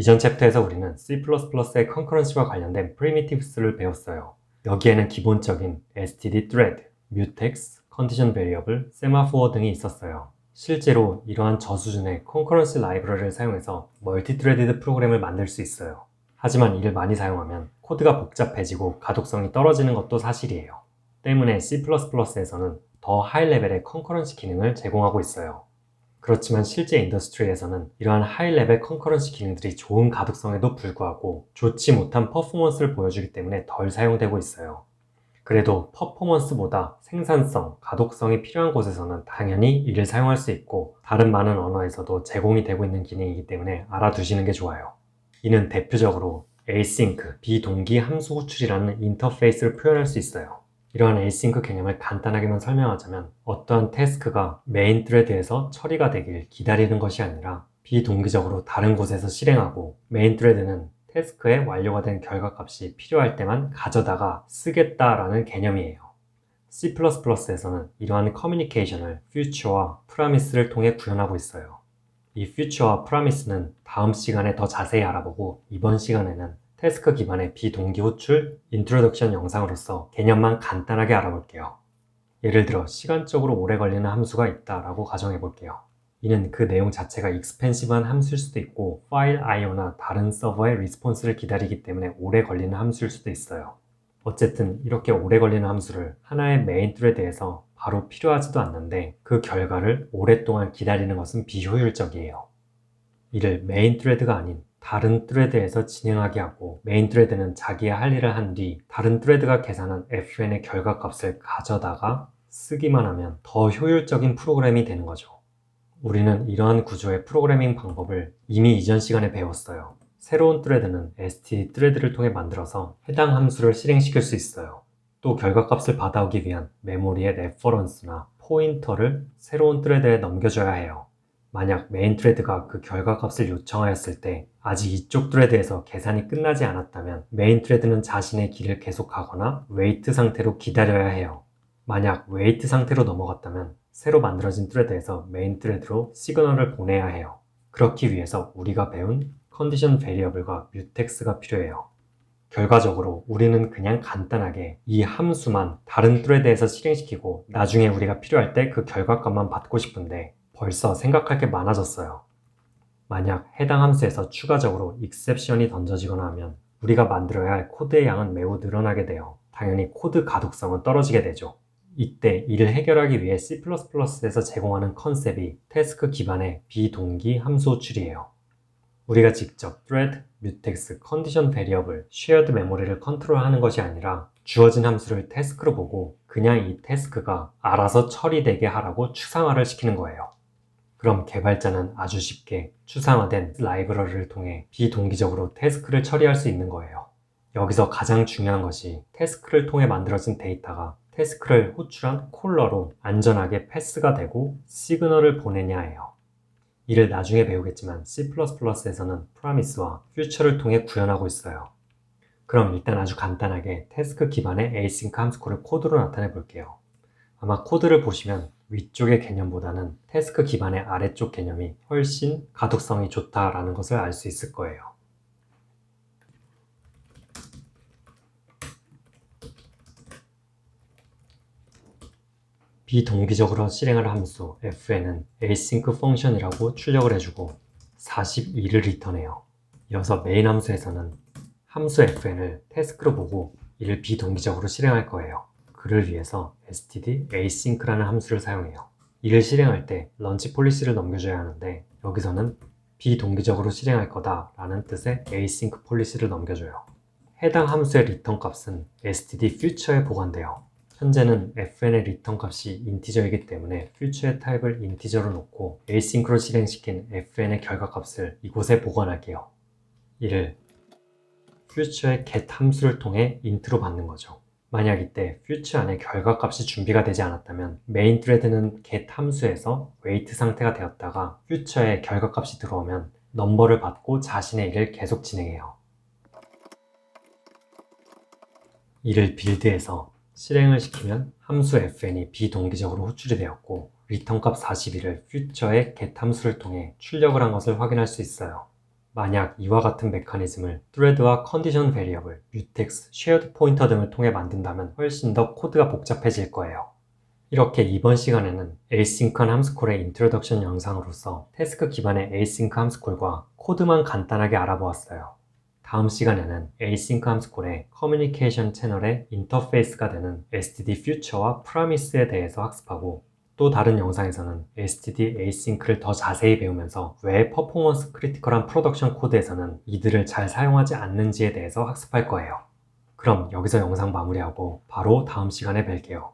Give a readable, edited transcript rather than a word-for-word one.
이전 챕터에서 우리는 C++의 컨커런시와 관련된 프리미티브스를 배웠어요. 여기에는 기본적인 std thread, mutex, condition variable, semaphore 등이 있었어요. 실제로 이러한 저수준의 컨커런시 라이브러리를 사용해서 멀티트레디드 프로그램을 만들 수 있어요. 하지만 이를 많이 사용하면 코드가 복잡해지고 가독성이 떨어지는 것도 사실이에요. 때문에 C++에서는 더 하이 레벨의 컨커런시 기능을 제공하고 있어요. 그렇지만 실제 인더스트리에서는 이러한 하이 레벨 컨커런시 기능들이 좋은 가독성에도 불구하고 좋지 못한 퍼포먼스를 보여주기 때문에 덜 사용되고 있어요. 그래도 퍼포먼스보다 생산성, 가독성이 필요한 곳에서는 당연히 이를 사용할 수 있고 다른 많은 언어에서도 제공이 되고 있는 기능이기 때문에 알아두시는 게 좋아요. 이는 대표적으로 async, 비동기 함수 호출이라는 인터페이스를 표현할 수 있어요. 이러한 async 개념을 간단하게만 설명하자면 어떠한 태스크가 메인 트레드에서 처리가 되길 기다리는 것이 아니라 비동기적으로 다른 곳에서 실행하고 메인 트레드는 태스크의 완료가 된 결과값이 필요할 때만 가져다가 쓰겠다라는 개념이에요. C++에서는 이러한 커뮤니케이션을 future와 promise를 통해 구현하고 있어요. 이 future와 promise는 다음 시간에 더 자세히 알아보고 이번 시간에는 태스크 기반의 비동기 호출 인트로덕션 영상으로서 개념만 간단하게 알아볼게요. 예를 들어 시간적으로 오래 걸리는 함수가 있다라고 가정해 볼게요. 이는 그 내용 자체가 익스펜시브한 함수일 수도 있고 파일 IO나 다른 서버의 리스폰스를 기다리기 때문에 오래 걸리는 함수일 수도 있어요. 어쨌든 이렇게 오래 걸리는 함수를 하나의 메인 트레드에서 바로 필요하지도 않는데 그 결과를 오랫동안 기다리는 것은 비효율적이에요. 이를 메인 트레드가 아닌 다른 트레드에서 진행하게 하고 메인 트레드는 자기의 할 일을 한 뒤 다른 트레드가 계산한 fn의 결과값을 가져다가 쓰기만 하면 더 효율적인 프로그램이 되는 거죠. 우리는 이러한 구조의 프로그래밍 방법을 이미 이전 시간에 배웠어요. 새로운 트레드는 std thread를 통해 만들어서 해당 함수를 실행시킬 수 있어요. 또 결과값을 받아오기 위한 메모리의 레퍼런스나 포인터를 새로운 트레드에 넘겨줘야 해요. 만약 메인 트레드가 그 결과값을 요청하였을 때 아직 이쪽 트레드에서 계산이 끝나지 않았다면 메인 트레드는 자신의 길을 계속하거나 웨이트 상태로 기다려야 해요. 만약 웨이트 상태로 넘어갔다면 새로 만들어진 트레드에서 메인 트레드로 시그널을 보내야 해요. 그렇기 위해서 우리가 배운 컨디션 베리어블과 뮤텍스가 필요해요. 결과적으로 우리는 그냥 간단하게 이 함수만 다른 트레드에서 실행시키고 나중에 우리가 필요할 때 그 결과값만 받고 싶은데 벌써 생각할 게 많아졌어요. 만약 해당 함수에서 추가적으로 익셉션이 던져지거나 하면 우리가 만들어야 할 코드의 양은 매우 늘어나게 돼요. 당연히 코드 가독성은 떨어지게 되죠. 이때 이를 해결하기 위해 C++에서 제공하는 컨셉이 태스크 기반의 비동기 함수 호출이에요. 우리가 직접 thread, mutex, condition variable, shared memory를 컨트롤하는 것이 아니라 주어진 함수를 태스크로 보고 그냥 이 태스크가 알아서 처리되게 하라고 추상화를 시키는 거예요. 그럼 개발자는 아주 쉽게 추상화된 라이브러리를 통해 비동기적으로 태스크를 처리할 수 있는 거예요. 여기서 가장 중요한 것이 태스크를 통해 만들어진 데이터가 태스크를 호출한 콜러로 안전하게 패스가 되고 시그널을 보내냐예요. 이를 나중에 배우겠지만 C++에서는 promise와 future를 통해 구현하고 있어요. 그럼 일단 아주 간단하게 태스크 기반의 async 함수코를 코드로 나타내 볼게요. 아마 코드를 보시면 위쪽의 개념보다는 태스크 기반의 아래쪽 개념이 훨씬 가독성이 좋다라는 것을 알 수 있을 거예요. 비동기적으로 실행할 함수 fn은 async function이라고 출력을 해주고 42를 리턴해요. 이어서 메인 함수에서는 함수 fn을 태스크로 보고 이를 비동기적으로 실행할 거예요. 그를 위해서 std async라는 함수를 사용해요. 이를 실행할 때 런치 폴리시를 넘겨줘야 하는데 여기서는 비동기적으로 실행할 거다 라는 뜻의 async 폴리시를 넘겨줘요. 해당 함수의 리턴 값은 std future에 보관돼요. 현재는 fn의 리턴 값이 인티저이기 때문에 future의 타입을 인티저로 놓고 async로 실행시킨 fn의 결과값을 이곳에 보관할게요. 이를 future의 get 함수를 통해 int로 받는 거죠. 만약 이때 future 안에 결과값이 준비가 되지 않았다면 메인 트레드는 get 함수에서 wait 상태가 되었다가 future에 결과값이 들어오면 넘버를 받고 자신의 일을 계속 진행해요. 이를 빌드해서 실행을 시키면 함수 fn이 비동기적으로 호출이 되었고 리턴값 41을 future의 get 함수를 통해 출력을 한 것을 확인할 수 있어요. 만약 이와 같은 메커니즘을 thread와 condition variable, mutex, shared pointer 등을 통해 만든다면 훨씬 더 코드가 복잡해질 거예요. 이렇게 이번 시간에는 async 함수콜의 인트로덕션 영상으로서 태스크 기반의 async 함수콜과 코드만 간단하게 알아보았어요. 다음 시간에는 async 함수콜의 커뮤니케이션 채널의 인터페이스가 되는 std future와 promise에 대해서 학습하고 또 다른 영상에서는 std async를 더 자세히 배우면서 왜 퍼포먼스 크리티컬한 프로덕션 코드에서는 이들을 잘 사용하지 않는지에 대해서 학습할 거예요. 그럼 여기서 영상 마무리하고 바로 다음 시간에 뵐게요.